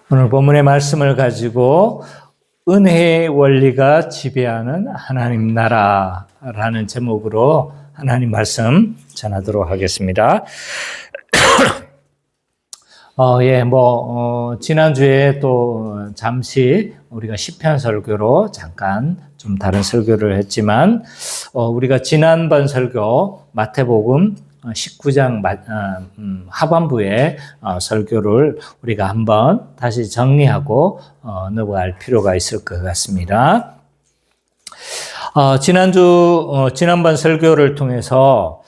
오늘 본문의 말씀을 가지고 은혜의 원리가 지배하는 하나님 나라라는 제목으로 하나님 말씀 전하도록 하겠습니다. 지난주에 또 잠시 우리가 시편 설교로 잠깐 좀 다른 설교를 했지만, 우리가 지난번 설교 마태복음 19장 하반부의 설교를 우리가 한번 다시 정리하고 넘어갈 필요가 있을 것 같습니다. 지난번 설교를 통해서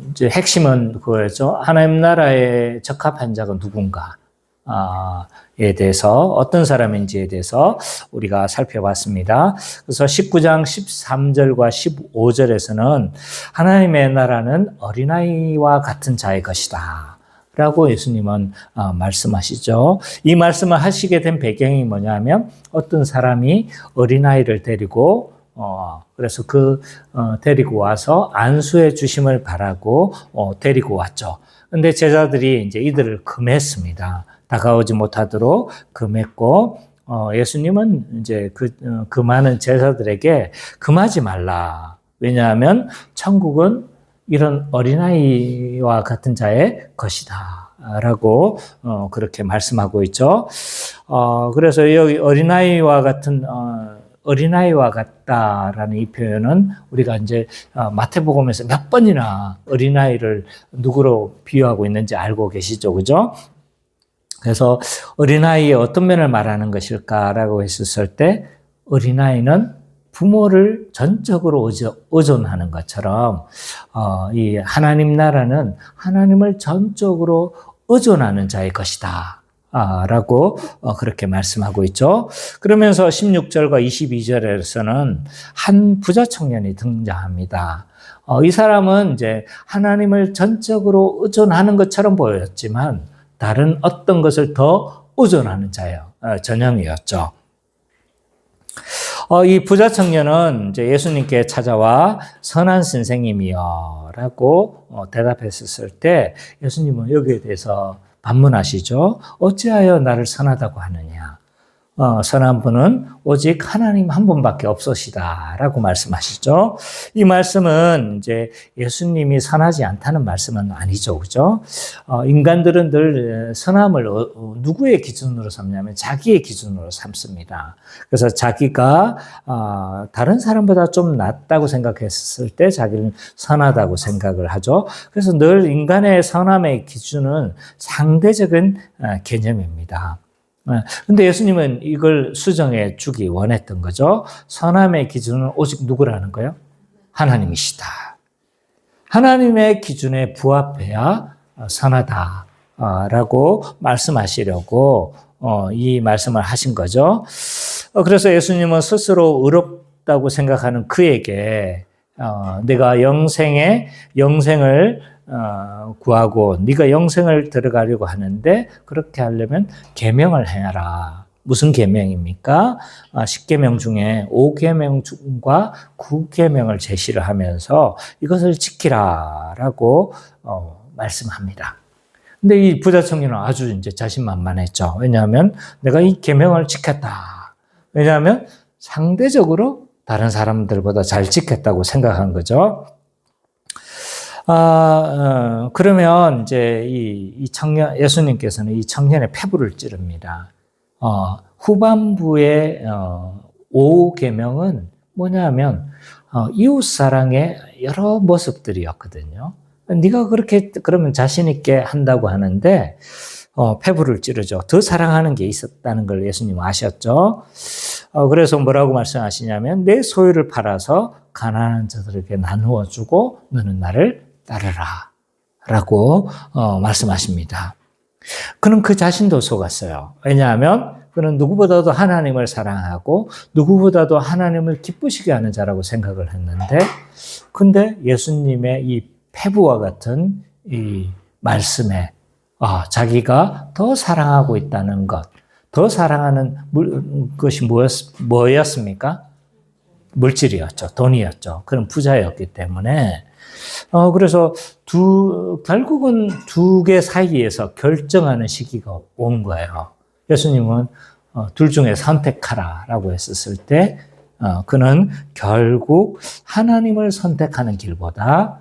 이제 핵심은 그거였죠. 하나님 나라에 적합한 자가 누군가 에 대해서, 어떤 사람인지에 대해서 우리가 살펴봤습니다. 그래서 19장 13절과 15절에서는 하나님의 나라는 어린아이와 같은 자의 것이다 라고 예수님은 말씀하시죠. 이 말씀을 하시게 된 배경이 뭐냐면, 어떤 사람이 어린아이를 데리고 그래서 데리고 와서 안수해 주심을 바라고 데리고 왔죠. 근데 제자들이 이제 이들을 금했습니다. 다가오지 못하도록 금했고, 예수님은 이제 그 많은 제자들에게 금하지 말라. 왜냐하면 천국은 이런 어린아이와 같은 자의 것이다 라고 그렇게 말씀하고 있죠. 그래서 여기 어린아이와 같다라는 이 표현은 우리가 이제 마태복음에서 몇 번이나 어린아이를 누구로 비유하고 있는지 알고 계시죠, 그죠? 그래서 어린아이의 어떤 면을 말하는 것일까라고 했었을 때, 어린아이는 부모를 전적으로 의존하는 것처럼 이 하나님 나라는 하나님을 전적으로 의존하는 자의 것이다 라고 그렇게 말씀하고 있죠. 그러면서 16절과 22절에서는 한 부자 청년이 등장합니다. 이 사람은 이제 하나님을 전적으로 의존하는 것처럼 보였지만 다른 어떤 것을 더 의존하는 전형이었죠. 이 부자 청년은 이제 예수님께 찾아와 선한 선생님이여 라고 대답했었을 때, 예수님은 여기에 대해서 반문하시죠. 어찌하여 나를 선하다고 하느냐? 선한 분은 오직 하나님 한 분밖에 없으시다 라고 말씀하시죠. 이 말씀은 이제 예수님이 선하지 않다는 말씀은 아니죠, 그죠? 인간들은 늘 선함을 누구의 기준으로 삼냐면 자기의 기준으로 삼습니다. 그래서 자기가 다른 사람보다 좀 낫다고 생각했을 때 자기는 선하다고 생각을 하죠. 그래서 늘 인간의 선함의 기준은 상대적인 개념입니다. 근데 예수님은 이걸 수정해 주기 원했던 거죠. 선함의 기준은 오직 누구라는 거예요? 하나님이시다. 하나님의 기준에 부합해야 선하다라고 말씀하시려고 이 말씀을 하신 거죠. 그래서 예수님은 스스로 의롭다고 생각하는 그에게 내가 영생을 구하고 네가 영생을 들어가려고 하는데, 그렇게 하려면 계명을 해라. 무슨 계명입니까? 10계명 중에 5계명과 9계명을 제시를 하면서 이것을 지키라라고 말씀합니다. 근데 이 부자 청년은 아주 이제 자신만만했죠. 왜냐하면 내가 이 계명을 지켰다. 왜냐하면 상대적으로 다른 사람들보다 잘 지켰다고 생각한 거죠. 그러면 이제 이 청년, 예수님께서는 이 청년의 폐부를 찌릅니다. 후반부의 5계명은 뭐냐면 이웃사랑의 여러 모습들이었거든요. 네가 그렇게 그러면 자신 있게 한다고 하는데 폐부를 찌르죠. 더 사랑하는 게 있었다는 걸 예수님 아셨죠. 그래서 뭐라고 말씀하시냐면, 내 소유를 팔아서 가난한 자들에게 나누어 주고 너는 나를 따르라 라고 말씀하십니다. 그는 그 자신도 속았어요. 왜냐하면 그는 누구보다도 하나님을 사랑하고 누구보다도 하나님을 기쁘시게 하는 자라고 생각을 했는데, 근데 예수님의 이 폐부와 같은 이 말씀에 자기가 더 사랑하고 있다는 것, 더 사랑하는 것이 뭐였습니까? 물질이었죠. 돈이었죠. 그런 부자였기 때문에 그래서 결국은 두 개 사이에서 결정하는 시기가 온 거예요. 예수님은 둘 중에 선택하라라고 했었을 때, 그는 결국 하나님을 선택하는 길보다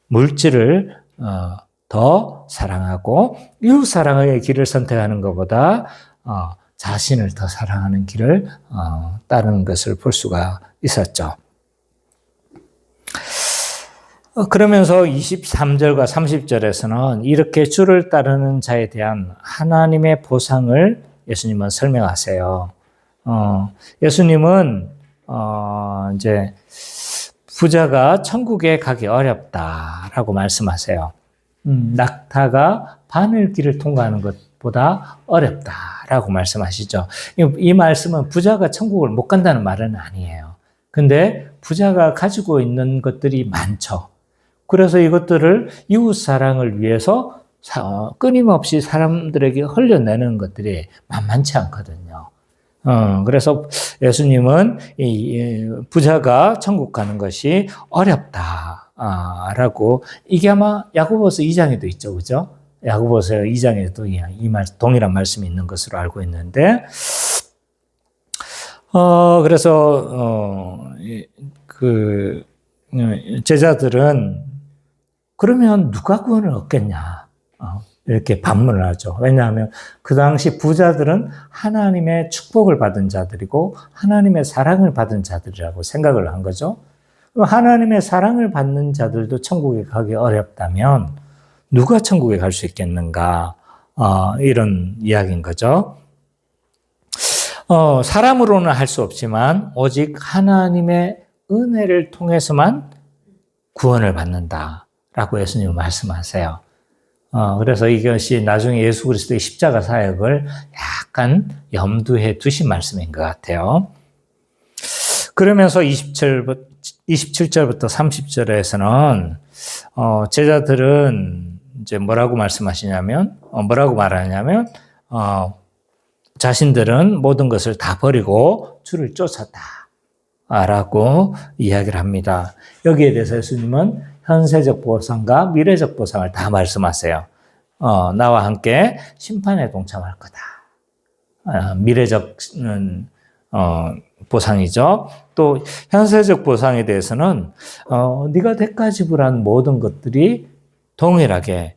물질을 더 사랑하고 이웃 사랑의 길을 선택하는 것보다 자신을 더 사랑하는 길을 따르는 것을 볼 수가 있었죠. 그러면서 23절과 30절에서는 이렇게 주를 따르는 자에 대한 하나님의 보상을 예수님은 설명하세요. 예수님은 이제 부자가 천국에 가기 어렵다라고 말씀하세요. 낙타가 바늘길을 통과하는 것보다 어렵다라고 말씀하시죠. 이 말씀은 부자가 천국을 못 간다는 말은 아니에요. 근데 부자가 가지고 있는 것들이 많죠. 그래서 이것들을 이웃 사랑을 위해서 끊임없이 사람들에게 흘려내는 것들이 만만치 않거든요. 그래서 예수님은 이 부자가 천국 가는 것이 어렵다라고, 이게 아마 야고보서 2장에도 있죠, 그죠? 야고보서 2장에도 동일한 말씀이 있는 것으로 알고 있는데, 그래서 제자들은 그러면 누가 구원을 얻겠냐? 이렇게 반문을 하죠. 왜냐하면 그 당시 부자들은 하나님의 축복을 받은 자들이고 하나님의 사랑을 받은 자들이라고 생각을 한 거죠. 하나님의 사랑을 받는 자들도 천국에 가기 어렵다면 누가 천국에 갈 수 있겠는가? 이런 이야기인 거죠. 사람으로는 할 수 없지만 오직 하나님의 은혜를 통해서만 구원을 받는다라고 예수님은 말씀하세요. 그래서 이것이 나중에 예수 그리스도의 십자가 사역을 약간 염두에 두신 말씀인 것 같아요. 그러면서 27절부터 30절에서는 제자들은 이제 뭐라고 말하냐면 자신들은 모든 것을 다 버리고 주를 쫓았다라고 이야기를 합니다. 여기에 대해서 예수님은 현세적 보상과 미래적 보상을 다 말씀하세요. 나와 함께 심판에 동참할 거다. 미래적 보상이죠. 또 현세적 보상에 대해서는 네가 대가 지불한 모든 것들이 동일하게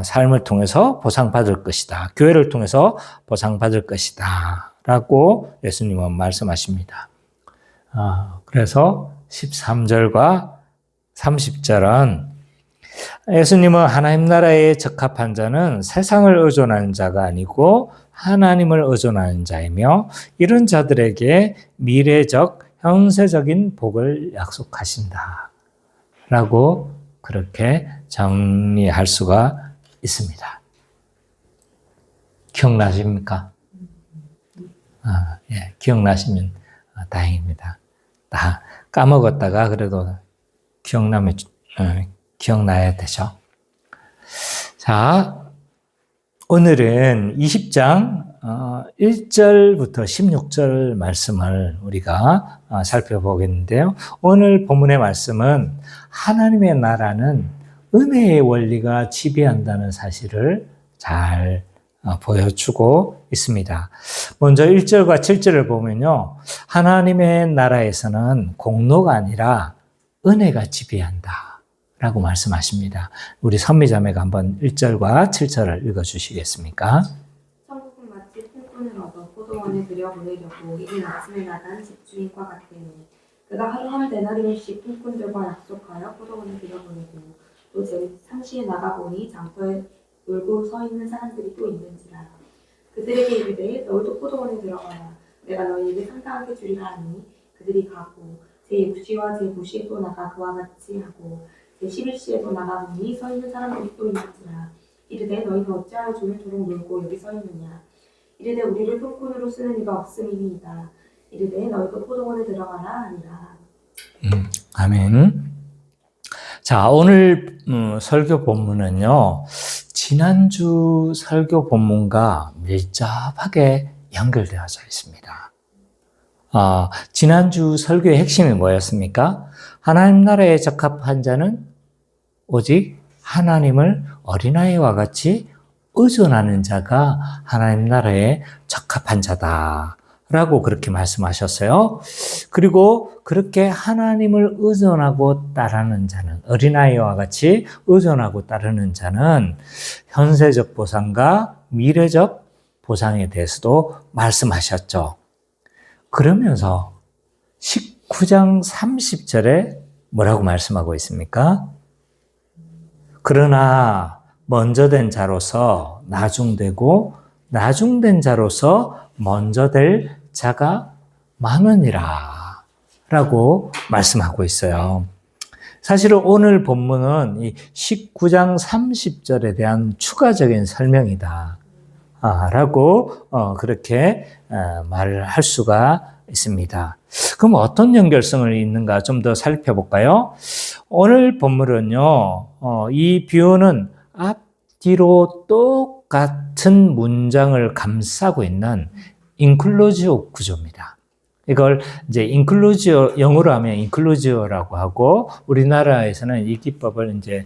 삶을 통해서 보상받을 것이다. 교회를 통해서 보상받을 것이다. 라고 예수님은 말씀하십니다. 그래서 13절과 30절은 예수님은 하나님 나라에 적합한 자는 세상을 의존하는 자가 아니고 하나님을 의존하는 자이며 이런 자들에게 미래적, 현세적인 복을 약속하신다. 라고 그렇게 정리할 수가 있습니다. 기억나십니까? 예, 기억나시면 다행입니다. 다 까먹었다가 그래도 기억나야 되죠. 자, 오늘은 20장 1절부터 16절 말씀을 우리가 살펴보겠는데요. 오늘 본문의 말씀은 하나님의 나라는 은혜의 원리가 지배한다는 사실을 잘 보여주고 있습니다. 먼저 1절과 7절을 보면요. 하나님의 나라에서는 공로가 아니라 은혜가 지배한다 라고 말씀하십니다. 우리 선미자매가 한번 1절과 7절을 읽어주시겠습니까? 천국은 마치 품꾼을 얻어 포도원에 들여보내려고 이른 아침에 나간 집주인과 같으니 그가 하루 한 데나리온씩 품꾼들과 약속하여 포도원에 들여보내고 또 상시에 나가보니 장터에 놀고 서 있는 사람들이 또 있는지라. 그들에게 이르되 너희도 포도원에 들어가라. 내가 너희에게 상당하게 주리라 하니 그들이 가고 제6시와 제9시에 또 나가 그와 같이 하고 제11시에도 나가보니 서 있는 사람들이 또 있는지라. 이르되 너희는 어찌하여 종일토록 놀고 여기 서 있느냐. 이르되 우리를 품꾼으로 쓰는 이가 없음이니이다. 이르되 너희도 포도원에 들어가라 하니라. 아멘. 자, 오늘 설교 본문은요. 지난주 설교 본문과 밀접하게 연결되어져 있습니다. 지난주 설교의 핵심이 뭐였습니까? 하나님 나라에 적합한 자는 오직 하나님을 어린아이와 같이 의존하는 자가 하나님 나라에 적합한 자다라고 그렇게 말씀하셨어요. 그리고 그렇게 하나님을 의존하고 따르는 자는, 어린아이와 같이 의존하고 따르는 자는 현세적 보상과 미래적 보상에 대해서도 말씀하셨죠. 그러면서 19장 30절에 뭐라고 말씀하고 있습니까? 그러나 먼저 된 자로서 나중되고 나중된 자로서 먼저 될 자가 많으니라 라고 말씀하고 있어요. 사실은 오늘 본문은 이 19장 30절에 대한 추가적인 설명이다 라고 그렇게 말을 할 수가 있습니다. 그럼 어떤 연결성을 있는가 좀 더 살펴볼까요? 오늘 본문은요, 이 비유는 앞뒤로 똑같은 문장을 감싸고 있는 인클루지오 구조입니다. 이걸 이제 인클루지오, 영어로 하면 인클루지오라고 하고, 우리나라에서는 이 기법을 이제,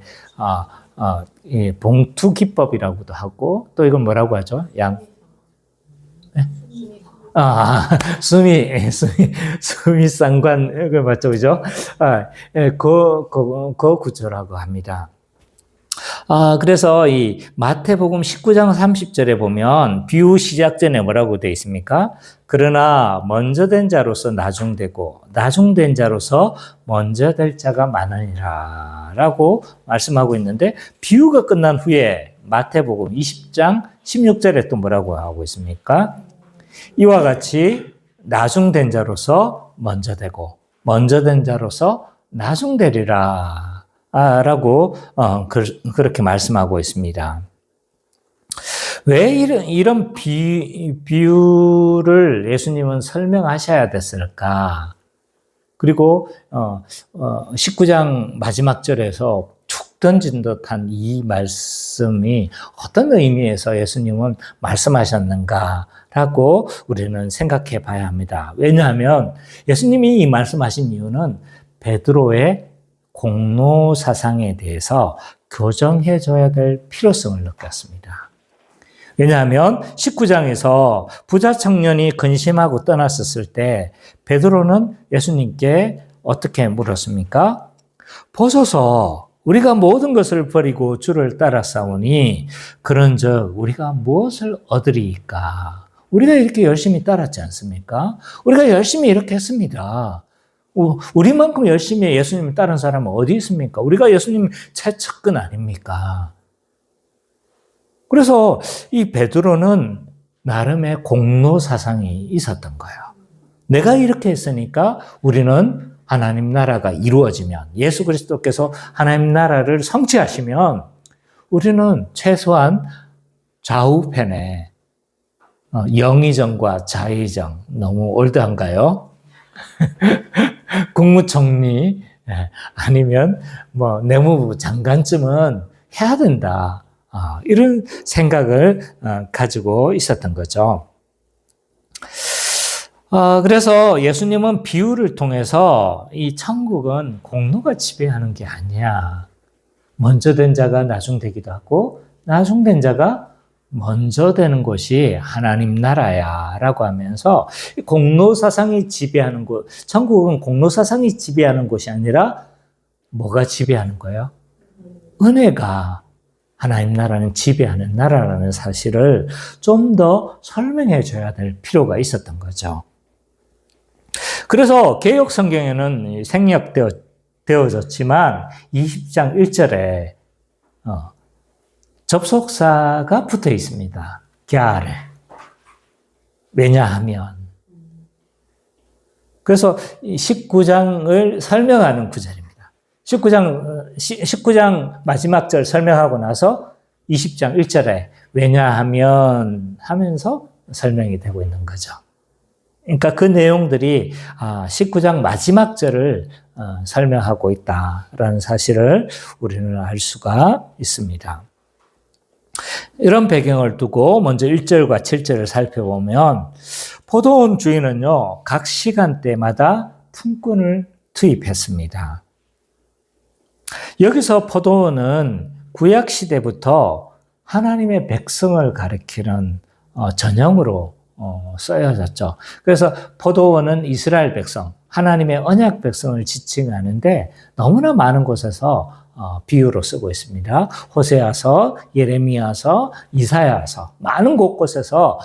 이 봉투 기법이라고도 하고, 또 이건 뭐라고 하죠? 네? 수미 쌍관, 이거 맞죠, 그죠? 그 구조라고 합니다. 그래서 이 마태복음 19장 30절에 보면 비유 시작 전에 뭐라고 되어 있습니까? 그러나 먼저 된 자로서 나중되고 나중된 자로서 먼저 될 자가 많으니라 라고 말씀하고 있는데, 비유가 끝난 후에 마태복음 20장 16절에 또 뭐라고 하고 있습니까? 이와 같이 나중된 자로서 먼저 되고 먼저 된 자로서 나중되리라 라고 그렇게 말씀하고 있습니다. 왜 이런 비유를 예수님은 설명하셔야 됐을까? 그리고 19장 마지막 절에서 툭 던진 듯한 이 말씀이 어떤 의미에서 예수님은 말씀하셨는가라고 우리는 생각해 봐야 합니다. 왜냐하면 예수님이 이 말씀하신 이유는 베드로의 공로 사상에 대해서 교정해 줘야 될 필요성을 느꼈습니다. 왜냐하면 19장에서 부자 청년이 근심하고 떠났었을 때 베드로는 예수님께 어떻게 물었습니까? 보소서, 우리가 모든 것을 버리고 주를 따라싸우니 그런즉 우리가 무엇을 얻으리이까? 우리가 이렇게 열심히 따랐지 않습니까? 우리가 열심히 이렇게 했습니다. 우리만큼 열심히 예수님을 따른 사람은 어디 있습니까? 우리가 예수님 최측근 아닙니까? 그래서 이 베드로는 나름의 공로 사상이 있었던 거예요. 내가 이렇게 했으니까 우리는 하나님 나라가 이루어지면, 예수 그리스도께서 하나님 나라를 성취하시면 우리는 최소한 좌우편에 영의정과 자의정, 너무 올드한가요? 국무총리 아니면 뭐 내무부 장관쯤은 해야 된다. 이런 생각을 가지고 있었던 거죠. 그래서 예수님은 비유를 통해서 이 천국은 공로가 지배하는 게 아니야. 먼저 된 자가 나중 되기도 하고 나중 된 자가 먼저 되는 곳이 하나님 나라야 라고 하면서 공로 사상이 지배하는 곳, 천국은 공로 사상이 지배하는 곳이 아니라 뭐가 지배하는 거예요? 은혜가 하나님 나라는 지배하는 나라라는 사실을 좀 더 설명해 줘야 될 필요가 있었던 거죠. 그래서 개역 성경에는 생략되어졌지만 20장 1절에 접속사가 붙어 있습니다. 갸레. 왜냐하면. 그래서 19장을 설명하는 구절입니다. 19장 마지막 절 설명하고 나서 20장 1절에 왜냐하면 하면서 설명이 되고 있는 거죠. 그러니까 그 내용들이 19장 마지막 절을 설명하고 있다라는 사실을 우리는 알 수가 있습니다. 이런 배경을 두고 먼저 1절과 7절을 살펴보면 포도원 주인은요, 각 시간대마다 품꾼을 투입했습니다. 여기서 포도원은 구약 시대부터 하나님의 백성을 가리키는 전형으로 쓰여졌죠. 그래서 포도원은 이스라엘 백성, 하나님의 언약 백성을 지칭하는데 너무나 많은 곳에서 비유로 쓰고 있습니다. 호세아서, 예레미야서, 이사야서 많은 곳곳에서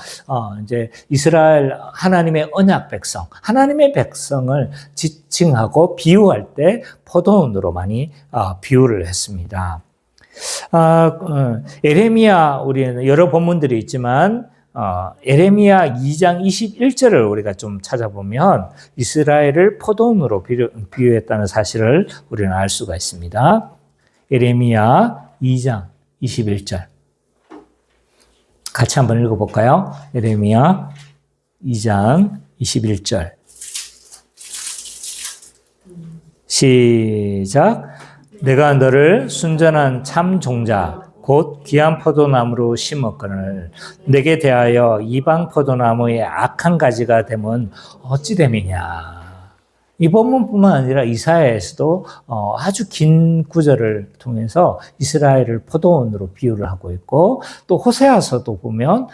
이제 이스라엘 하나님의 언약 백성, 하나님의 백성을 지칭하고 비유할 때 포도원으로 많이 비유를 했습니다. 예레미야 우리는 여러 본문들이 있지만 예레미야 2장 21절을 우리가 좀 찾아보면 이스라엘을 포도원으로 비유했다는 사실을 우리는 알 수가 있습니다. 예레미야 2장 21절 같이 한번 읽어볼까요? 예레미야 2장 21절 시작. 내가 너를 순전한 참 종자 곧 귀한 포도나무로 심었거늘 내게 대하여 이방 포도나무의 악한 가지가 되면 어찌 됨이냐. 이 본문뿐만 아니라 이사야에서도 아주 긴 구절을 통해서 이스라엘을 포도원으로 비유를 하고 있고 또 호세아서도 보면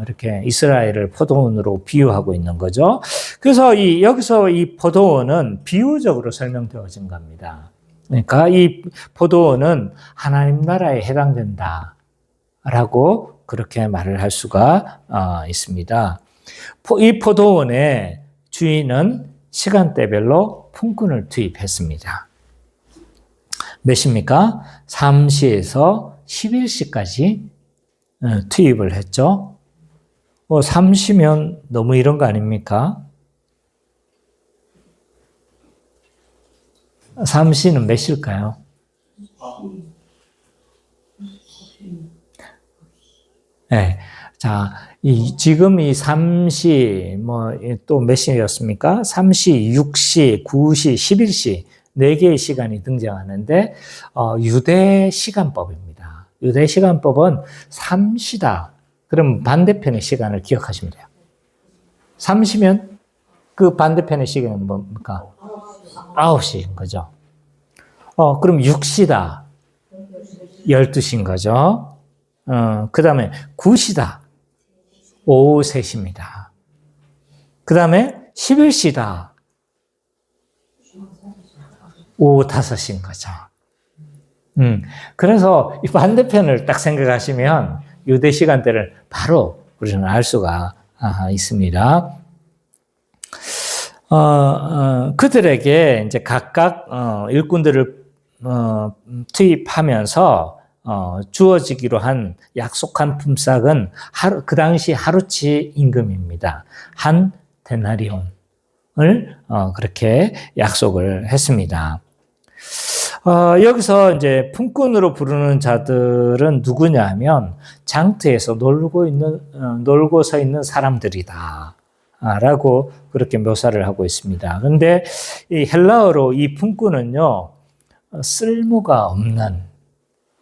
이렇게 이스라엘을 포도원으로 비유하고 있는 거죠. 그래서 여기서 이 포도원은 비유적으로 설명되어진 겁니다. 그러니까 이 포도원은 하나님 나라에 해당된다라고 그렇게 말을 할 수가 있습니다. 이 포도원의 주인은 시간대별로 품꾼을 투입했습니다. 몇 시입니까? 3시에서 11시까지 투입을 했죠. 3시면 너무 이런 거 아닙니까? 3시는 몇 시일까요? 네. 자, 지금 이 3시, 또 몇 시였습니까? 3시, 6시, 9시, 11시, 4개의 시간이 등장하는데, 유대 시간법입니다. 유대 시간법은 3시다. 그럼 반대편의 시간을 기억하시면 돼요. 3시면 그 반대편의 시간은 뭡니까? 9시인 거죠. 그럼 6시다. 12시인 거죠. 그 다음에 9시다. 오후 3시입니다. 그 다음에 11시다. 오후 5시인 거죠. 그래서 이 반대편을 딱 생각하시면 유대 시간대를 바로 우리는 알 수가 있습니다. 그들에게 이제 각각 일꾼들을 투입하면서 주어지기로 한 약속한 품삯은 그 당시 하루치 임금입니다. 한 데나리온을 그렇게 약속을 했습니다. 여기서 이제 품꾼으로 부르는 자들은 누구냐 하면 장터에서 놀고 서 있는 사람들이다. 라고 그렇게 묘사를 하고 있습니다. 그런데 이 헬라어로 이 품꾼은요, 쓸모가 없는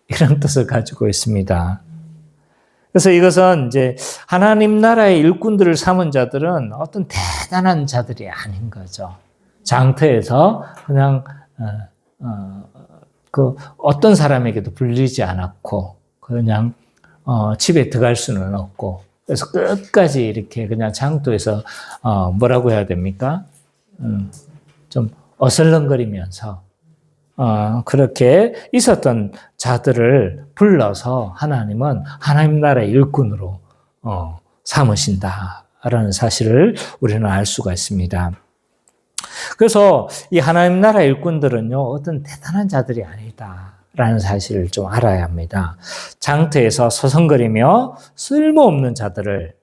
이런 뜻을 가지고 있습니다. 그래서 이것은 이제 하나님 나라의 일꾼들을 삼은 자들은 어떤 대단한 자들이 아닌 거죠. 장터에서 그냥 그 어떤 사람에게도 불리지 않았고 그냥 집에 들어갈 수는 없고 그래서 끝까지 이렇게 그냥 장터에서 뭐라고 해야 됩니까? 좀 어슬렁거리면서 그렇게 있었던 자들을 불러서 하나님은 하나님 나라의 일꾼으로 삼으신다라는 사실을 우리는 알 수가 있습니다. 그래서 이 하나님 나라의 일꾼들은요, 어떤 대단한 자들이 아니다라는 사실을 좀 알아야 합니다. 장터에서 서성거리며 쓸모없는 자들을,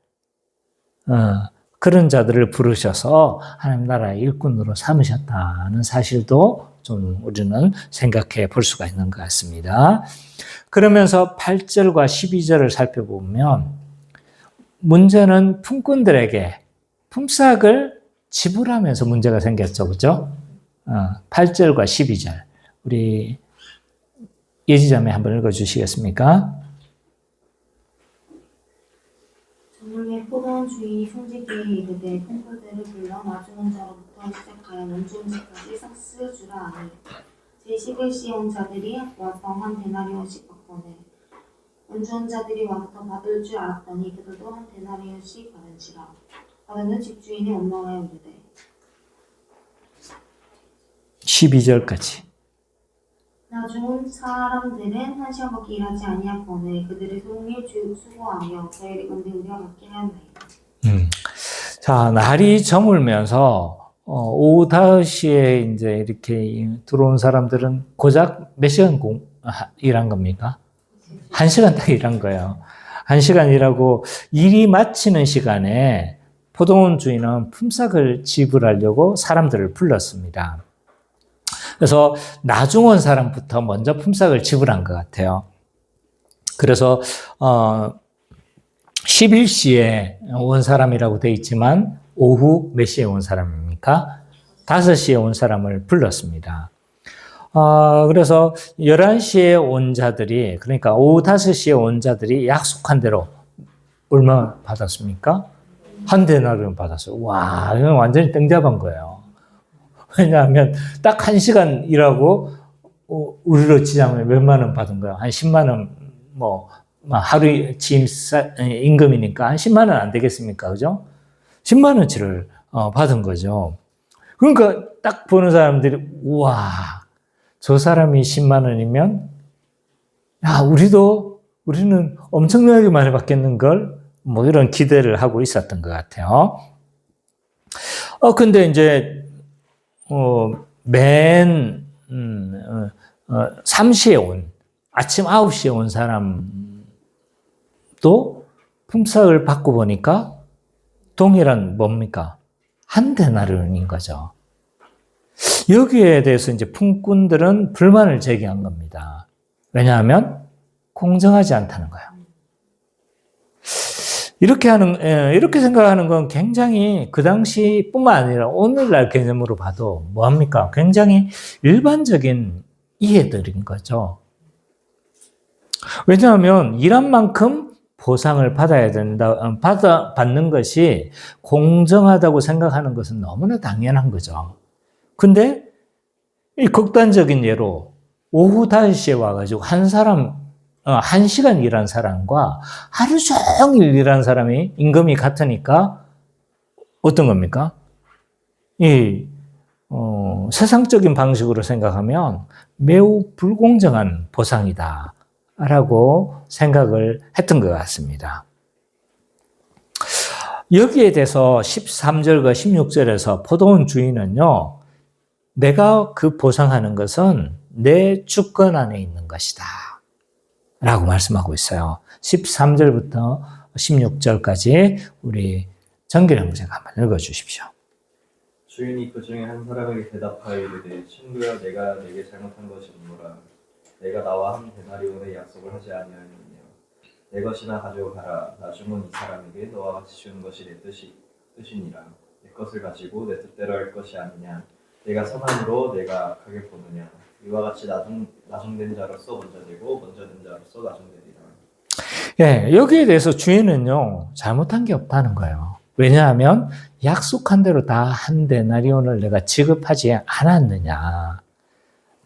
그런 자들을 부르셔서 하나님 나라의 일꾼으로 삼으셨다는 사실도 좀 우리는 생각해 볼 수가 있는 것 같습니다. 그러면서 8절과 12절을 살펴보면 문제는 품꾼들에게 품삯을 지불하면서 문제가 생겼죠. 그죠? 8절과 12절. 우리 예지자매 한번 읽어주시겠습니까? 저녁에 포도원 주인이 송지기에 이르되 품꾼들을 불러 나주는 자로부터 시작하여 원주는 자까지 싹 쓸어주라 하니 제11시에 온 자들이 와서 한 데나리온씩 받거늘 연주한 자들이 와서 더 받을 줄 알았더니 그들도 한 데나리온씩 받은지라. 받은 집주인이 원망하여 이르되 12절까지. 나중 사람들은 한 시간밖에 일하지 아니하거늘 그들의 종일 수고하며 저희를 건데 우리와 같게 하였나이다. 자, 날이 저물면서 오후 5시에 이제 이렇게 들어온 사람들은 고작 몇 시간 일한 겁니까? 1시간 딱 일한 거예요. 1시간 일하고 일이 마치는 시간에 포도원 주인은 품삯을 지불하려고 사람들을 불렀습니다. 그래서 나중 온 사람부터 먼저 품삯을 지불한 것 같아요. 그래서 11시에 온 사람이라고 되어 있지만 오후 몇 시에 온 사람입니까? 5시에 온 사람을 불렀습니다. 그래서 11시에 온 자들이, 그러니까 오후 5시에 온 자들이 약속한 대로 얼마 받았습니까? 한 데나리온 받았어요. 와, 이건 완전히 땡잡은 거예요. 왜냐하면 딱 1시간 일하고 우리로 치자면 몇만 원 받은 거예요. 한 10만 원, 하루 취임 임금이니까 한 10만 원 안 되겠습니까? 그죠? 10만 원치를 받은 거죠. 그러니까 딱 보는 사람들이, 우와, 저 사람이 10만 원이면, 야, 우리는 엄청나게 많이 받겠는걸? 이런 기대를 하고 있었던 것 같아요. 근데 이제, 맨, 3시에 아침 9시에 온 사람도 품삯을 받고 보니까 동일한 뭡니까? 한 데나리온인 거죠. 여기에 대해서 이제 품꾼들은 불만을 제기한 겁니다. 왜냐하면 공정하지 않다는 거예요. 이렇게 생각하는 건 굉장히 그 당시뿐만 아니라 오늘날 개념으로 봐도 뭐합니까? 굉장히 일반적인 이해들인 거죠. 왜냐하면 일한 만큼 보상을 받아야 된다, 받는 것이 공정하다고 생각하는 것은 너무나 당연한 거죠. 근데 이 극단적인 예로 오후 5시에 와가지고 한 사람, 1시간 일한 사람과 하루 종일 일한 사람이 임금이 같으니까 어떤 겁니까? 세상적인 방식으로 생각하면 매우 불공정한 보상이다 라고 생각을 했던 것 같습니다. 여기에 대해서 13절과 16절에서 포도원 주인은요, 내가 그 보상하는 것은 내 주권 안에 있는 것이다 라고 말씀하고 있어요. 13절부터 16절까지 우리 정길 형제가 한번 읽어주십시오. 주인이 그 중에 한 사람에게 대답하여 이르되 친구여 내가 네게 잘못한 것이 없노라. 내가 나와 한 데나리온의 약속을 하지 아니하였느냐. 내 것이나 가지고 가라. 나중은 이 사람에게 너와 같이 주는 것이 내 뜻이니라. 내 것을 가지고 내 뜻대로 할 것이 아니냐. 내가 선함으로 내가 악하게 보느냐. 이와 같이 나중된 자로서 먼저 되고 먼저 된 자로서 나중되리라. 예, 여기에 대해서 주인은요 잘못한 게 없다는 거예요. 왜냐하면 약속한 대로 다 한 데나리온을 내가 지급하지 않았느냐.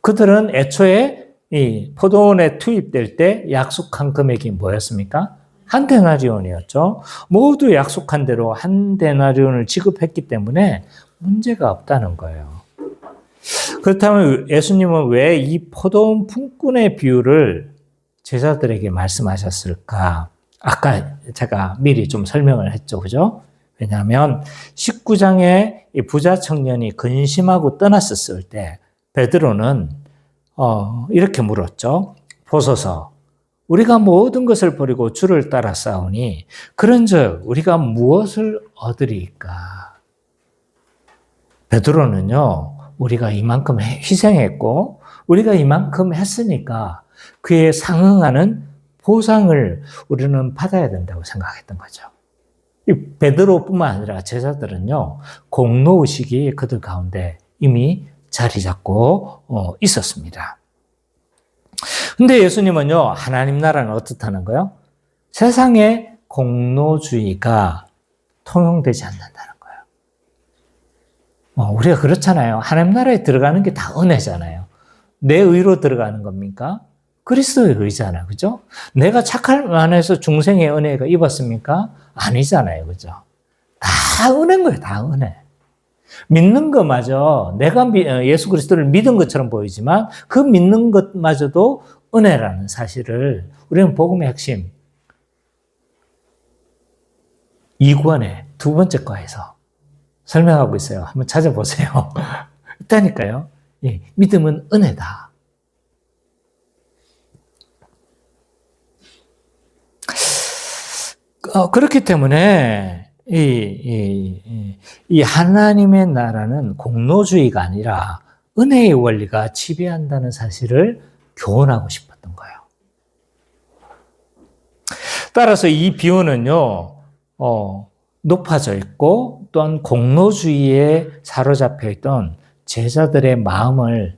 그들은 애초에 이 포도원에 투입될 때 약속한 금액이 뭐였습니까? 한 데나리온이었죠. 모두 약속한 대로 한 데나리온을 지급했기 때문에 문제가 없다는 거예요. 그렇다면 예수님은 왜 이 포도원 품꾼의 비유를 제자들에게 말씀하셨을까? 아까 제가 미리 좀 설명을 했죠. 그죠? 왜냐하면 19장에 이 부자 청년이 근심하고 떠났었을 때 베드로는 이렇게 물었죠. 보소서, 우리가 모든 것을 버리고 주를 따라 싸우니 그런즉 우리가 무엇을 얻으리까? 베드로는요, 우리가 이만큼 희생했고 우리가 이만큼 했으니까 그에 상응하는 보상을 우리는 받아야 된다고 생각했던 거죠. 이 베드로뿐만 아니라 제자들은요, 공로의식이 그들 가운데 이미 자리 잡고 있었습니다. 근데 예수님은요, 하나님 나라는 어떻다는 거예요? 세상의 공로주의가 통용되지 않는다는 거예요. 우리가 그렇잖아요. 하나님 나라에 들어가는 게 다 은혜잖아요. 내 의로 들어가는 겁니까? 그리스도의 의잖아요. 그죠? 내가 착할 만해서 중생의 은혜가 입었습니까? 아니잖아요. 그죠? 다 은혜인 거예요. 다 은혜. 믿는 것마저 내가 예수 그리스도를 믿은 것처럼 보이지만 그 믿는 것마저도 은혜라는 사실을 우리는 복음의 핵심 2권의 두 번째 과에서 설명하고 있어요. 한번 찾아보세요. 있다니까요. 예, 믿음은 은혜다. 그렇기 때문에 이 하나님의 나라는 공로주의가 아니라 은혜의 원리가 지배한다는 사실을 교훈하고 싶었던 거예요. 따라서 이 비유는요, 높아져 있고 또한 공로주의에 사로잡혀 있던 제자들의 마음을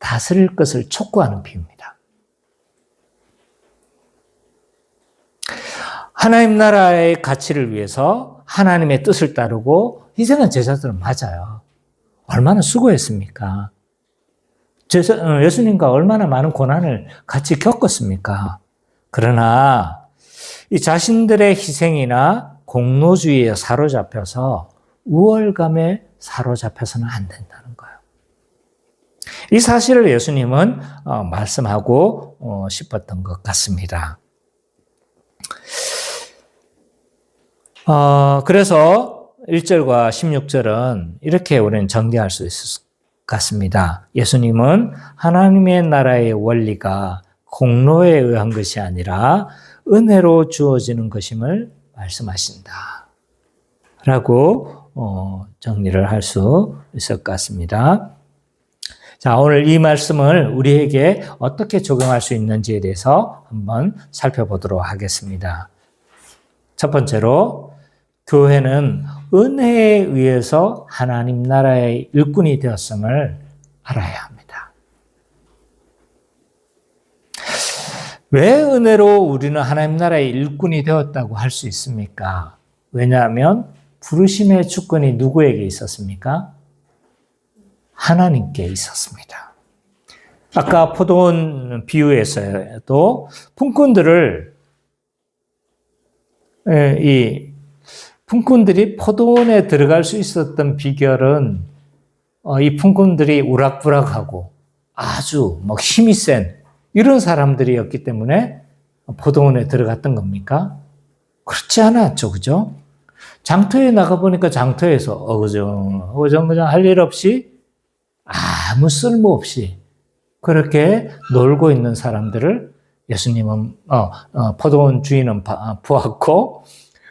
다스릴 것을 촉구하는 비유입니다. 하나님 나라의 가치를 위해서 하나님의 뜻을 따르고 희생한 제자들은 맞아요. 얼마나 수고했습니까? 예수님과 얼마나 많은 고난을 같이 겪었습니까? 그러나 이 자신들의 희생이나 공로주의에 사로잡혀서 우월감에 사로잡혀서는 안 된다는 거예요. 이 사실을 예수님은 말씀하고 싶었던 것 같습니다. 그래서 1절과 16절은 이렇게 우리는 정리할 수 있을 것 같습니다. 예수님은 하나님의 나라의 원리가 공로에 의한 것이 아니라 은혜로 주어지는 것임을 말씀하신다. 라고 정리를 할 수 있을 것 같습니다. 자, 오늘 이 말씀을 우리에게 어떻게 적용할 수 있는지에 대해서 한번 살펴보도록 하겠습니다. 첫 번째로 교회는 은혜에 의해서 하나님 나라의 일꾼이 되었음을 알아야 합니다. 왜 은혜로 우리는 하나님 나라의 일꾼이 되었다고 할 수 있습니까? 왜냐하면 부르심의 주권이 누구에게 있었습니까? 하나님께 있었습니다. 아까 포도원 비유에서도 품꾼들을 이 품꾼들이 포도원에 들어갈 수 있었던 비결은 이 품꾼들이 우락부락하고 아주 힘이 센 이런 사람들이었기 때문에 포도원에 들어갔던 겁니까? 그렇지 않았죠. 그죠? 장터에 나가보니까 장터에서 어그정어그정 할 일 없이 아무 쓸모 없이 그렇게 놀고 있는 사람들을 예수님은 포도원 주인은 보았고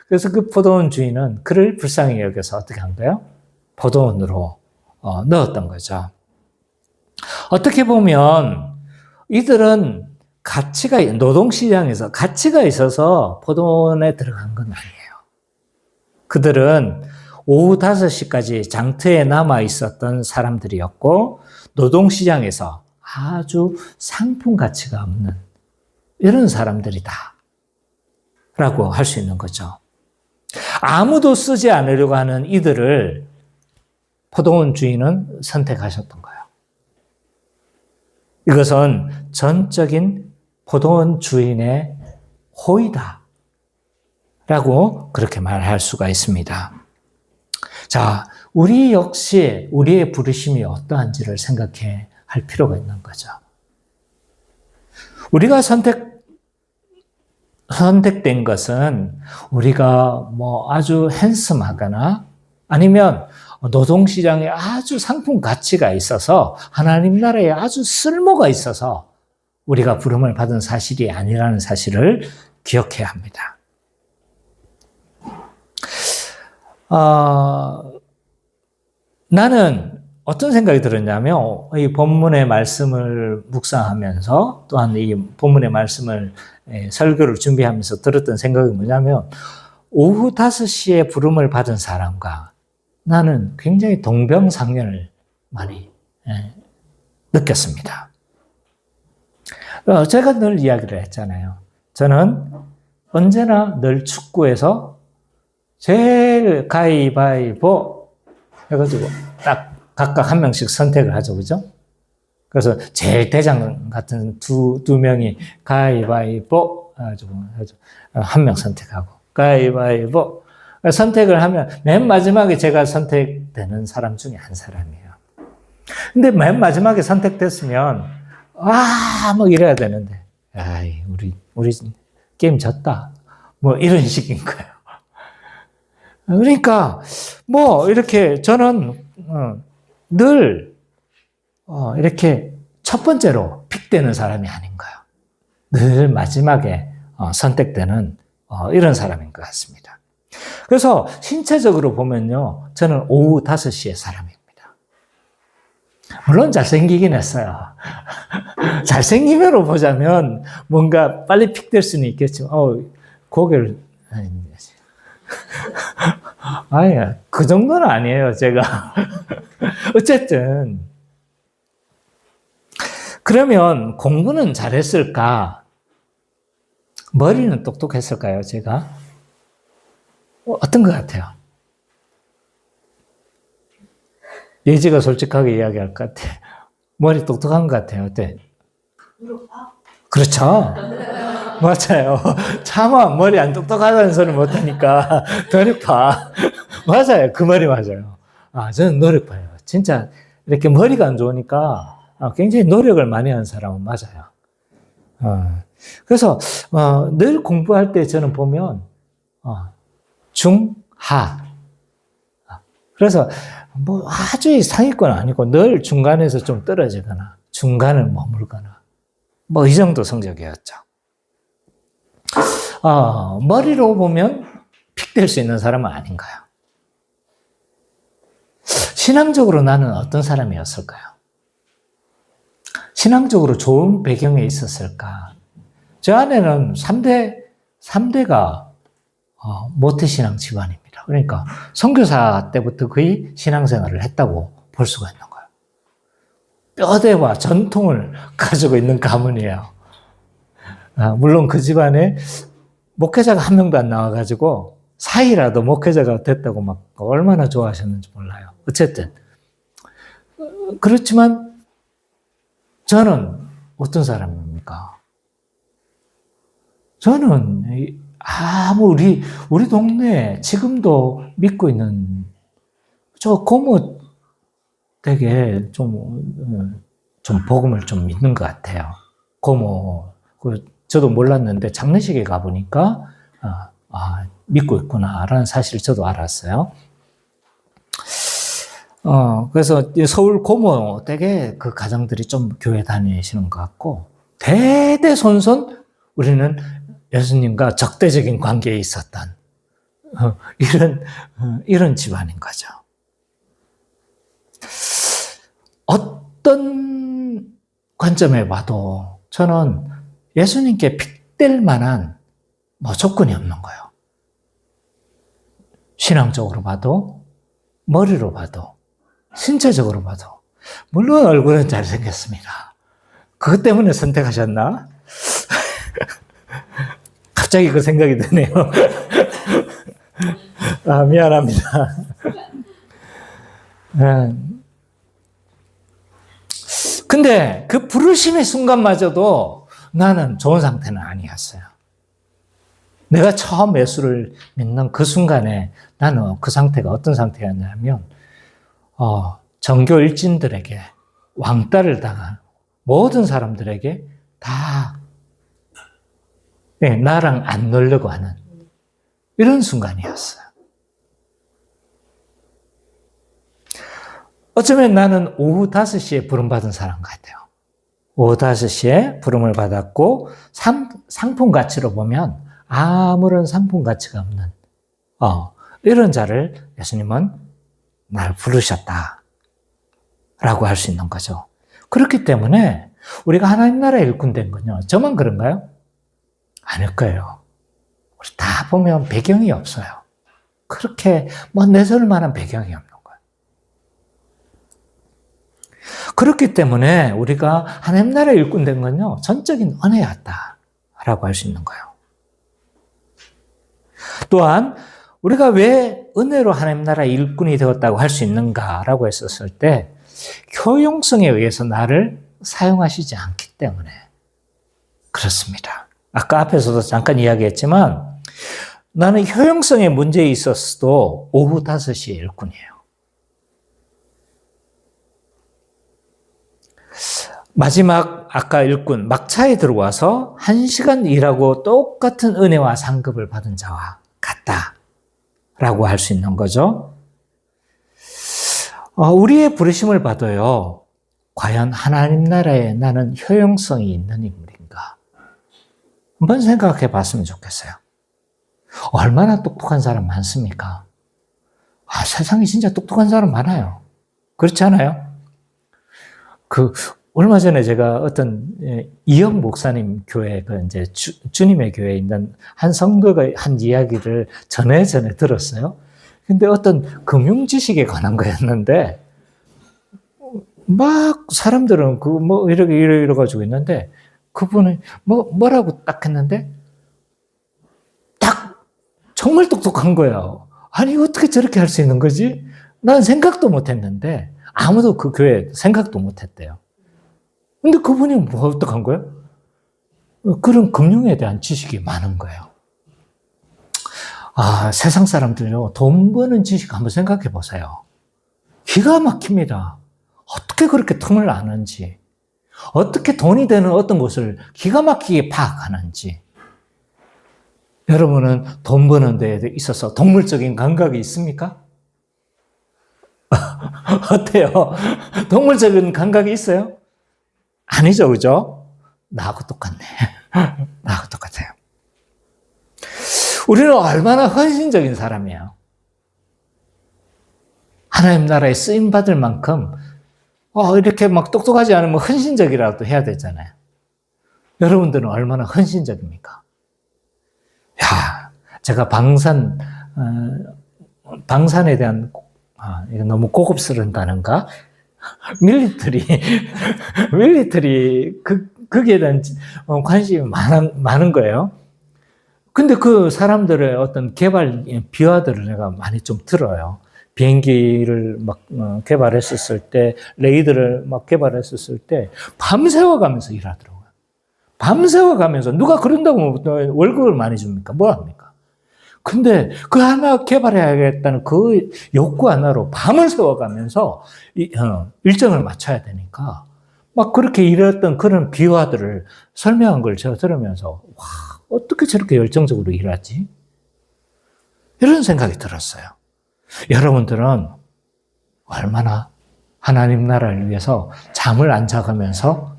그래서 그 포도원 주인은 그를 불쌍히 여겨서 어떻게 한 거예요? 포도원으로 넣었던 거죠. 어떻게 보면 이들은 노동시장에서 가치가 있어서 포도원에 들어간 건 아니에요. 그들은 오후 5시까지 장터에 남아 있었던 사람들이었고 노동시장에서 아주 상품 가치가 없는 이런 사람들이다 라고 할 수 있는 거죠. 아무도 쓰지 않으려고 하는 이들을 포도원 주인은 선택하셨던 거예요. 이것은 전적인 포도원 주인의 호의다 라고 그렇게 말할 수가 있습니다. 자, 우리 역시 우리의 부르심이 어떠한지를 생각해 할 필요가 있는 거죠. 우리가 선택된 것은 우리가 아주 핸섬하거나 아니면 노동시장에 아주 상품 가치가 있어서 하나님 나라에 아주 쓸모가 있어서 우리가 부름을 받은 사실이 아니라는 사실을 기억해야 합니다. 나는 어떤 생각이 들었냐면 이 본문의 말씀을 묵상하면서 또한 이 본문의 말씀을 설교를 준비하면서 들었던 생각이 뭐냐면 오후 5시에 부름을 받은 사람과 나는 굉장히 동병상련을 많이 느꼈습니다. 제가 늘 이야기를 했잖아요. 저는 언제나 늘 축구에서 제일 가위바위보 해가지고 딱 각각 한 명씩 선택을 하죠. 그죠? 그래서 제일 대장 같은 두 명이 가위바위보 한 명 선택하고 가위바위보 선택을 하면 맨 마지막에 제가 선택되는 사람 중에 한 사람이에요. 근데 맨 마지막에 선택됐으면 뭐 이래야 되는데 아이 우리 게임 졌다 뭐 이런 식인 거예요. 그러니까 뭐 이렇게 저는 늘 이렇게 첫 번째로 픽되는 사람이 아닌 거예요. 늘 마지막에 선택되는 이런 사람인 것 같습니다. 그래서 신체적으로 보면요, 저는 오후 5시에 사람입니다. 물론 잘생기긴 했어요. 잘생김으로 보자면 뭔가 빨리 픽될 수는 있겠지만 고개를 아예 그 정도는 아니에요, 제가. 어쨌든 그러면 공부는 잘했을까? 머리는 똑똑했을까요, 제가? 어떤 것 같아요? 예지가 솔직하게 이야기할 것 같아. 머리 똑똑한 것 같아요. 어때? 그렇죠. 맞아요. 차마 머리 안 똑똑하다는 소리 못하니까 노력파. 맞아요. 그 말이 맞아요. 저는 노력파예요. 진짜 이렇게 머리가 안 좋으니까 굉장히 노력을 많이 하는 사람은 맞아요. 그래서 늘 공부할 때 저는 보면 중하. 그래서 뭐 아주 상위권 아니고 늘 중간에서 좀 떨어지거나 중간을 머물거나 뭐 이 정도 성적이었죠. 머리로 보면 픽될 수 있는 사람은 아닌가요? 신앙적으로 나는 어떤 사람이었을까요? 신앙적으로 좋은 배경에 있었을까? 저 안에는 3대가 모태신앙 집안입니다. 그러니까 선교사 때부터 거의 신앙생활을 했다고 볼 수가 있는 거예요. 뼈대와 전통을 가지고 있는 가문이에요. 물론 그 집안에 목회자가 한 명도 안 나와가지고 사이라도 목회자가 됐다고 막 얼마나 좋아하셨는지 몰라요. 어쨌든 그렇지만 저는 어떤 사람입니까? 저는 우리 동네에 지금도 믿고 있는 저 고모 댁에 좀 복음을 좀 믿는 것 같아요. 고모, 저도 몰랐는데 장례식에 가보니까 믿고 있구나라는 사실을 저도 알았어요. 그래서 서울 고모 댁에 그 가정들이 좀 교회 다니시는 것 같고 대대손손 우리는 예수님과 적대적인 관계에 있었던 이런 집안인 거죠. 어떤 관점에 봐도 저는 예수님께 픽될 만한 조건이 없는 거예요. 신앙적으로 봐도, 머리로 봐도, 신체적으로 봐도. 물론 얼굴은 잘생겼습니다. 그것 때문에 선택하셨나? 갑자기 그 생각이 드네요. 미안합니다. 근데 그 부르심의 순간마저도 나는 좋은 상태는 아니었어요. 내가 처음 예수를 믿는 그 순간에 나는 그 상태가 어떤 상태였냐면 정교 일진들에게 왕따를 당한 모든 사람들에게 다 나랑 안 놀려고 하는 이런 순간이었어요. 어쩌면 나는 오후 5시에 부름받은 사람 같아요. 오후 5시에 부름을 받았고 상품 가치로 보면 아무런 상품 가치가 없는 이런 자를 예수님은 날 부르셨다라고 할 수 있는 거죠. 그렇기 때문에 우리가 하나님 나라의 일꾼 된 건요. 저만 그런가요? 아닐 거예요. 우리 다 보면 배경이 없어요. 그렇게 내세울 만한 배경이 없는 거예요. 그렇기 때문에 우리가 하나님 나라의 일꾼 된 건요. 전적인 은혜였다라고 할 수 있는 거예요. 또한 우리가 왜 은혜로 하나님 나라의 일꾼이 되었다고 할 수 있는가라고 했었을 때 효용성에 의해서 나를 사용하시지 않기 때문에 그렇습니다. 아까 앞에서도 잠깐 이야기했지만 나는 효용성에 문제 있었어도 오후 5시에 일꾼이에요. 마지막 아까 일꾼 막차에 들어와서 1시간 일하고 똑같은 은혜와 상급을 받은 자와 같다라고 할 수 있는 거죠. 우리의 부르심을 받아요. 과연 하나님 나라에 나는 효용성이 있는 인물인가? 한번 생각해 봤으면 좋겠어요. 얼마나 똑똑한 사람 많습니까? 세상에 진짜 똑똑한 사람 많아요. 그렇지 않아요? 얼마 전에 제가 어떤 이영 목사님 교회, 이제 주님의 교회에 있는 한 성도가 한 이야기를 전에 들었어요. 근데 어떤 금융 지식에 관한 거였는데, 막 사람들은 이래 가지고 있는데, 그분은 뭐라고 딱 했는데, 딱 정말 똑똑한 거예요. 아니, 어떻게 저렇게 할 수 있는 거지? 난 생각도 못 했는데, 아무도 그 교회에 생각도 못 했대요. 근데 그분이 뭐 어떡한 거예요? 그런 금융에 대한 지식이 많은 거예요. 세상 사람들요, 돈 버는 지식 한번 생각해 보세요. 기가 막힙니다. 어떻게 그렇게 틈을 아는지, 어떻게 돈이 되는 어떤 것을 기가 막히게 파악하는지. 여러분은 돈 버는 데에 있어서 동물적인 감각이 있습니까? 어때요? 동물적인 감각이 있어요? 아니죠, 그죠? 나하고 똑같네. 나하고 똑같아요. 우리는 얼마나 헌신적인 사람이에요. 하나님 나라에 쓰임받을 만큼, 이렇게 막 똑똑하지 않으면 헌신적이라도 해야 되잖아요. 여러분들은 얼마나 헌신적입니까? 제가 방산에 대한, 이거 너무 고급스러운다는가? 밀리터리, 거기에 대한 관심이 많은 거예요. 근데 그 사람들의 어떤 개발 비화들을 내가 많이 좀 들어요. 비행기를 막 개발했었을 때, 레이더를 막 개발했었을 때, 밤새워 가면서 일하더라고요. 밤새워 가면서, 누가 그런다고 월급을 많이 줍니까? 뭐 합니까? 근데 그 하나 개발해야겠다는 그 욕구 하나로 밤을 새워가면서 일정을 맞춰야 되니까 막 그렇게 일했던 그런 비화들을 설명한 걸 제가 들으면서 와, 어떻게 저렇게 열정적으로 일하지? 이런 생각이 들었어요. 여러분들은 얼마나 하나님 나라를 위해서 잠을 안 자가면서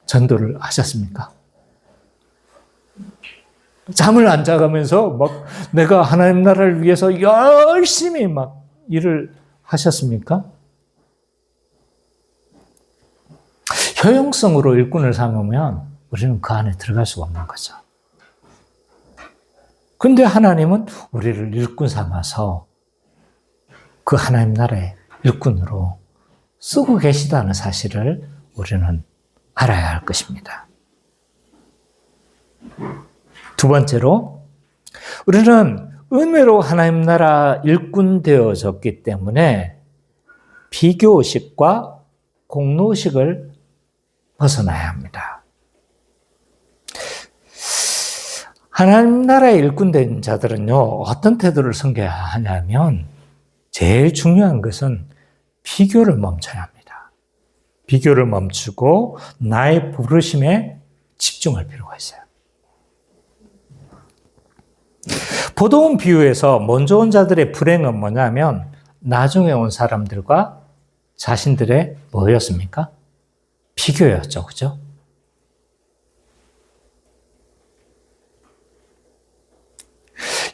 전도를 하셨습니까? 잠을 안 자가면서 막 내가 하나님 나라를 위해서 열심히 막 일을 하셨습니까? 효용성으로 일꾼을 삼으면 우리는 그 안에 들어갈 수가 없는 거죠. 근데 하나님은 우리를 일꾼 삼아서 그 하나님 나라의 일꾼으로 쓰고 계시다는 사실을 우리는 알아야 할 것입니다. 두 번째로, 우리는 은혜로 하나님 나라 일꾼 되어졌기 때문에 비교의식과 공로의식을 벗어나야 합니다. 하나님 나라의 일꾼 된 자들은요, 어떤 태도를 섬겨야 하냐면, 제일 중요한 것은 비교를 멈춰야 합니다. 비교를 멈추고 나의 부르심에 집중할 필요가 있어요. 포도원 비유에서 먼저 온 자들의 불행은 뭐냐면 나중에 온 사람들과 자신들의 뭐였습니까? 비교였죠. 그죠?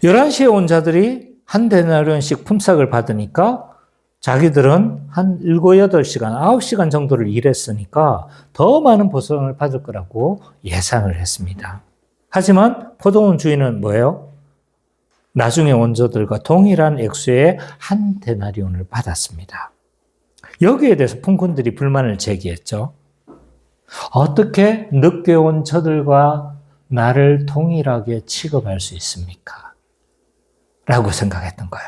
열한 시에 온 자들이 한 데나리온씩 품삯을 받으니까 자기들은 한 7, 8시간, 9시간 정도를 일했으니까 더 많은 보상을 받을 거라고 예상을 했습니다. 하지만 포도원 주인은 뭐예요? 나중에 온 자들과 동일한 액수의 한 데나리온을 받았습니다. 여기에 대해서 품꾼들이 불만을 제기했죠. 어떻게 늦게 온 저들과 나를 동일하게 취급할 수 있습니까? 라고 생각했던 거예요.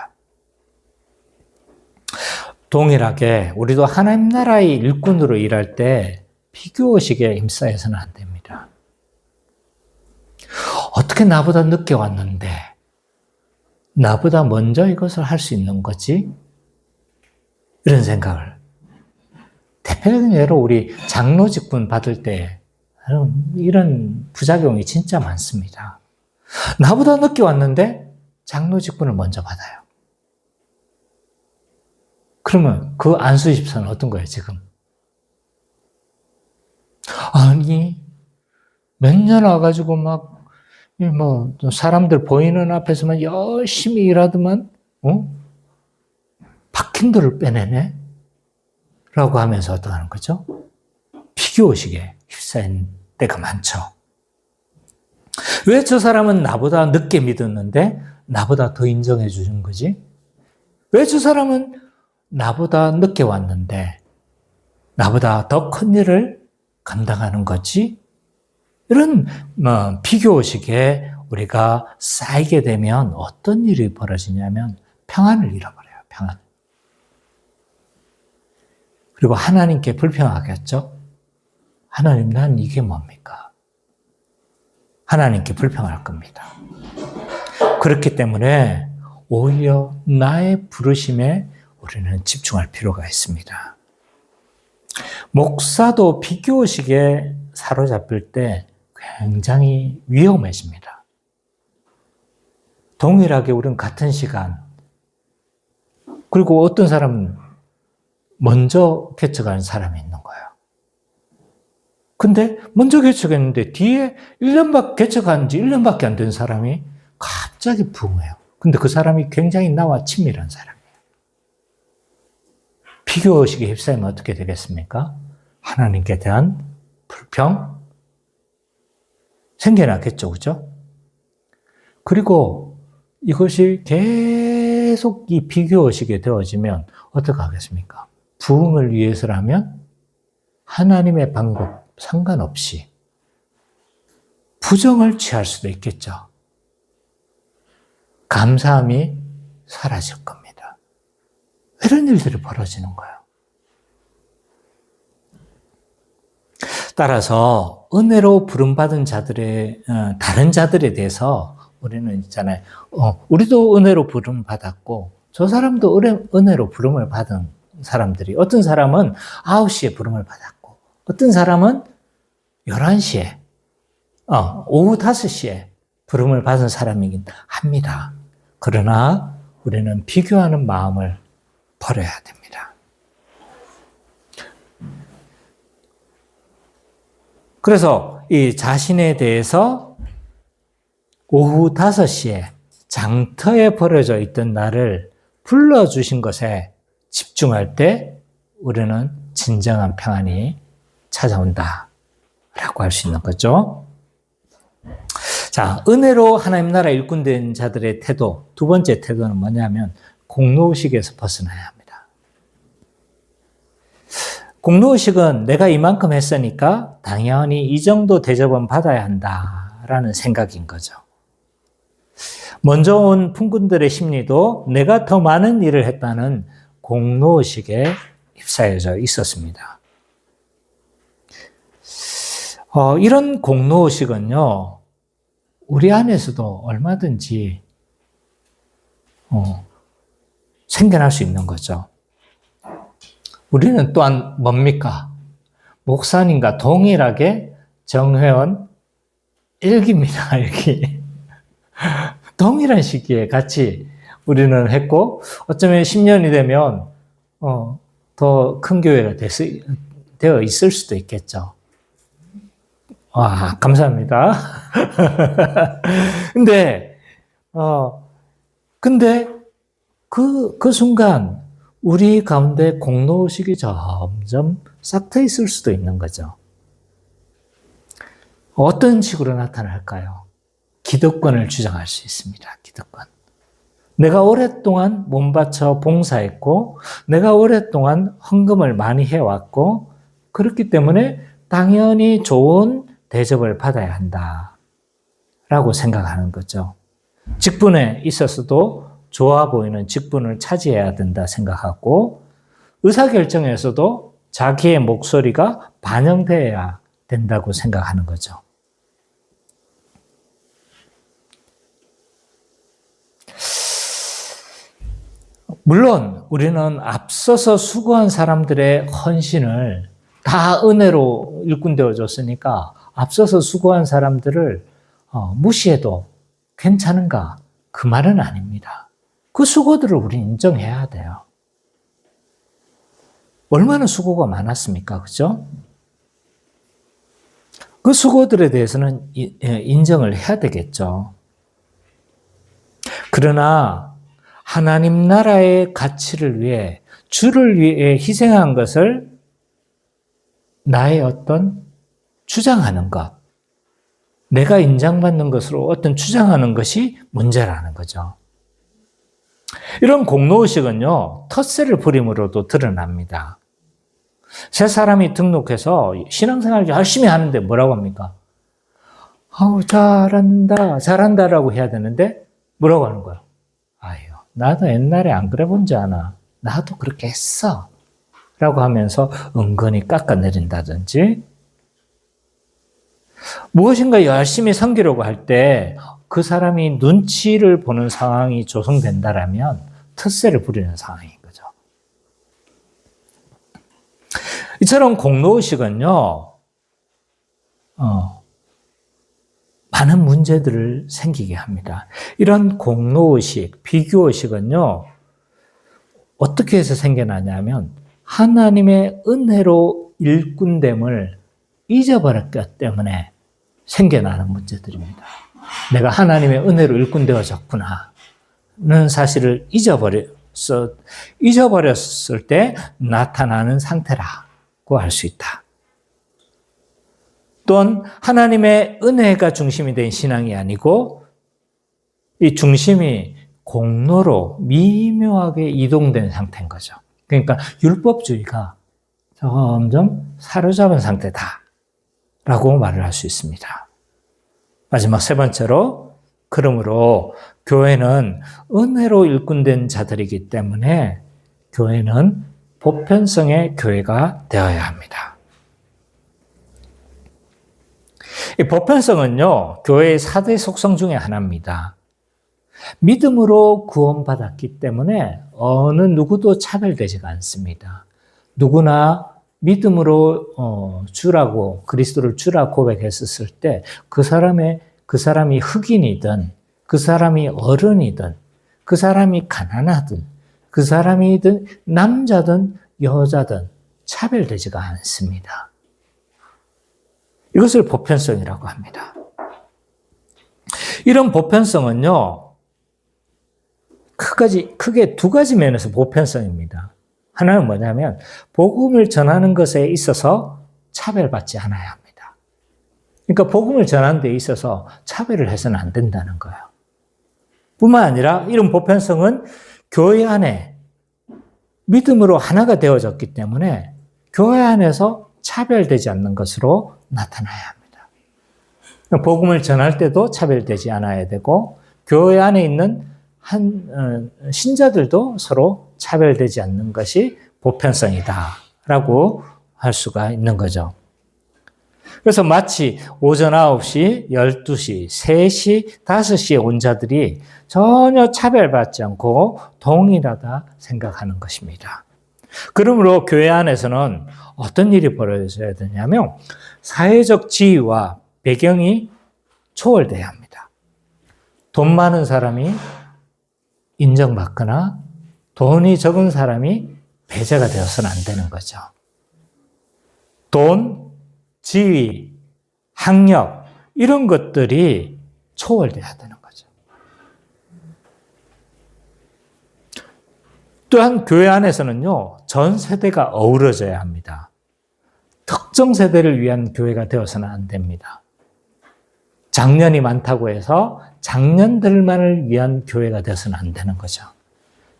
동일하게 우리도 하나님 나라의 일꾼으로 일할 때 비교의식에 휩싸여서는 안 됩니다. 어떻게 나보다 늦게 왔는데 나보다 먼저 이것을 할 수 있는 거지? 이런 생각을. 대표적인 예로 우리 장로 직분 받을 때 이런 부작용이 진짜 많습니다. 나보다 늦게 왔는데 장로 직분을 먼저 받아요. 그러면 그 안수 집사는 어떤 거예요, 지금? 아니, 몇 년 와가지고 사람들 보이는 앞에서만 열심히 일하더만, 박힌돌을 빼내네? 라고 하면서 어떡하는 거죠? 비교의식에 휩싸인 때가 많죠. 왜 저 사람은 나보다 늦게 믿었는데 나보다 더 인정해 주는 거지? 왜 저 사람은 나보다 늦게 왔는데 나보다 더 큰 일을 감당하는 거지? 이런 비교의식에 우리가 쌓이게 되면 어떤 일이 벌어지냐면 평안을 잃어버려요. 평안. 그리고 하나님께 불평하겠죠? 하나님, 난 이게 뭡니까? 하나님께 불평할 겁니다. 그렇기 때문에 오히려 나의 부르심에 우리는 집중할 필요가 있습니다. 목사도 비교의식에 사로잡힐 때 굉장히 위험해집니다. 동일하게 우리는 같은 시간, 그리고 어떤 사람은 먼저 개척하는 사람이 있는 거예요. 근데 먼저 개척했는데 뒤에 개척한 지 1년밖에 안 된 사람이 갑자기 부흥해요. 근데 그 사람이 굉장히 나와 친밀한 사람이에요. 비교의식에 휩싸이면 어떻게 되겠습니까? 하나님께 대한 불평 생겨나겠죠, 그죠? 그리고 이것이 계속 이 비교의식에 되어지면 어떻게 하겠습니까? 부흥을 위해서라면 하나님의 방법 상관없이 부정을 취할 수도 있겠죠. 감사함이 사라질 겁니다. 이런 일들이 벌어지는 거예요. 따라서 은혜로 부름받은 자들의 다른 자들에 대해서 우리는 있잖아요. 우리도 은혜로 부름받았고 저 사람도 은혜로 부름을 받은 사람들이, 어떤 사람은 9시에 부름을 받았고 어떤 사람은 11시에 오후 5시에 부름을 받은 사람이긴 합니다. 그러나 우리는 비교하는 마음을 버려야 됩니다. 그래서 이 자신에 대해서 오후 5시에 장터에 버려져 있던 나를 불러주신 것에 집중할 때 우리는 진정한 평안이 찾아온다 라고 할 수 있는 거죠. 자, 은혜로 하나님 나라 일꾼된 자들의 태도, 두 번째 태도는 뭐냐면 공로의식에서 벗어나야 합니다. 공로의식은 내가 이만큼 했으니까 당연히 이 정도 대접은 받아야 한다라는 생각인 거죠. 먼저 온 품꾼들의 심리도 내가 더 많은 일을 했다는 공로의식에 휩싸여져 있었습니다. 이런 공로의식은요, 우리 안에서도 얼마든지 생겨날 수 있는 거죠. 우리는 또한 뭡니까? 목사님과 동일하게 정회원 1기입니다. 1기. 동일한 시기에 같이 우리는 했고 어쩌면 10년이 되면 더 큰 교회가 되어 있을 수도 있겠죠. 와, 감사합니다. 근데 그 순간 우리 가운데 공로의식이 점점 싹트 있을 수도 있는 거죠. 어떤 식으로 나타날까요? 기득권을 주장할 수 있습니다. 기득권. 내가 오랫동안 몸바쳐 봉사했고 내가 오랫동안 헌금을 많이 해왔고 그렇기 때문에 당연히 좋은 대접을 받아야 한다라고 생각하는 거죠. 직분에 있어서도 좋아 보이는 직분을 차지해야 된다 생각하고 의사결정에서도 자기의 목소리가 반영되어야 된다고 생각하는 거죠. 물론 우리는 앞서서 수고한 사람들의 헌신을 다 은혜로 일꾼되어 줬으니까 앞서서 수고한 사람들을 무시해도 괜찮은가? 그 말은 아닙니다. 그 수고들을 우리는 인정해야 돼요. 얼마나 수고가 많았습니까? 그죠? 그 수고들에 대해서는 인정을 해야 되겠죠. 그러나 하나님 나라의 가치를 위해 주를 위해 희생한 것을 나의 어떤 주장하는 것, 내가 인정받는 것으로 어떤 주장하는 것이 문제라는 거죠. 이런 공로의식은요, 텃세를 부림으로도 드러납니다. 새 사람이 등록해서 신앙생활을 열심히 하는데 뭐라고 합니까? 잘한다라고 해야 되는데 뭐라고 하는 거야? 아유, 나도 옛날에 안 그래 본 줄 아나. 나도 그렇게 했어. 라고 하면서 은근히 깎아내린다든지, 무엇인가 열심히 섬기려고 할 때 그 사람이 눈치를 보는 상황이 조성된다라면 텃세를 부리는 상황인 거죠. 이처럼 공로의식은요, 많은 문제들을 생기게 합니다. 이런 공로의식, 비교의식은요, 어떻게 해서 생겨나냐면 하나님의 은혜로 일꾼됨을 잊어버렸기 때문에 생겨나는 문제들입니다. 내가 하나님의 은혜로 일꾼되어졌구나는 사실을 잊어버렸을 때 나타나는 상태라고 할 수 있다. 또한 하나님의 은혜가 중심이 된 신앙이 아니고 이 중심이 공로로 미묘하게 이동된 상태인 거죠. 그러니까 율법주의가 점점 사로잡은 상태다라고 말을 할 수 있습니다. 마지막 세 번째로, 그러므로 교회는 은혜로 일꾼된 자들이기 때문에 교회는 보편성의 교회가 되어야 합니다. 이 보편성은요, 교회의 4대 속성 중에 하나입니다. 믿음으로 구원받았기 때문에 어느 누구도 차별되지가 않습니다. 누구나 믿음으로 주라고, 그리스도를 주라 고백했었을 때 그 사람이 흑인이든 그 사람이 어른이든 그 사람이 가난하든 그 사람이든 남자든 여자든 차별되지가 않습니다. 이것을 보편성이라고 합니다. 이런 보편성은요, 크게 두 가지 면에서 보편성입니다. 하나는 뭐냐면 복음을 전하는 것에 있어서 차별받지 않아야 합니다. 그러니까 복음을 전하는 데 있어서 차별을 해서는 안 된다는 거예요. 뿐만 아니라 이런 보편성은 교회 안에 믿음으로 하나가 되어졌기 때문에 교회 안에서 차별되지 않는 것으로 나타나야 합니다. 복음을 전할 때도 차별되지 않아야 되고 교회 안에 있는 신자들도 서로 차별되지 않는 것이 보편성이다라고 할 수가 있는 거죠. 그래서 마치 오전 9시, 12시, 3시, 5시에 온 자들이 전혀 차별받지 않고 동일하다 생각하는 것입니다. 그러므로 교회 안에서는 어떤 일이 벌어져야 되냐면 사회적 지위와 배경이 초월돼야 합니다. 돈 많은 사람이 인정받거나 돈이 적은 사람이 배제가 되어서는 안 되는 거죠. 돈, 지위, 학력 이런 것들이 초월돼야 되는 거죠. 또한 교회 안에서는요, 전 세대가 어우러져야 합니다. 특정 세대를 위한 교회가 되어서는 안 됩니다. 장년이 많다고 해서 장년들만을 위한 교회가 되어서는 안 되는 거죠.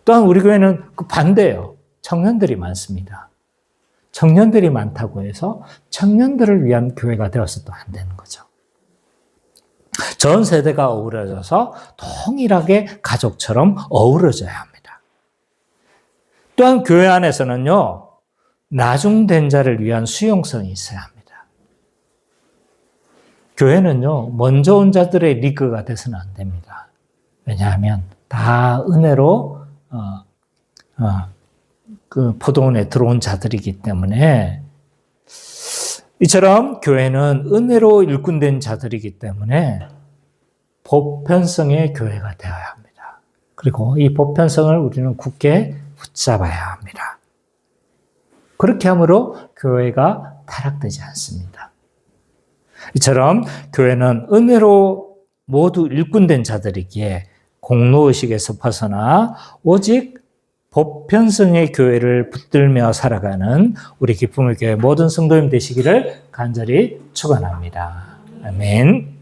또한 우리 교회는 그 반대예요. 청년들이 많습니다. 청년들이 많다고 해서 청년들을 위한 교회가 되어서도 안 되는 거죠. 전 세대가 어우러져서 동일하게 가족처럼 어우러져야 합니다. 또한 교회 안에서는요, 나중된 자를 위한 수용성이 있어야 합니다. 교회는요, 먼저 온 자들의 리그가 돼서는 안 됩니다. 왜냐하면 다 은혜로 그 포도원에 들어온 자들이기 때문에, 이처럼 교회는 은혜로 일꾼된 자들이기 때문에 보편성의 교회가 되어야 합니다. 그리고 이 보편성을 우리는 굳게 붙잡아야 합니다. 그렇게 함으로 교회가 타락되지 않습니다. 이처럼 교회는 은혜로 모두 일꾼된 자들이기에 공로의식에서 벗어나 오직 보편성의 교회를 붙들며 살아가는 우리 기쁨의 교회 모든 성도님 되시기를 간절히 축원합니다. 아멘.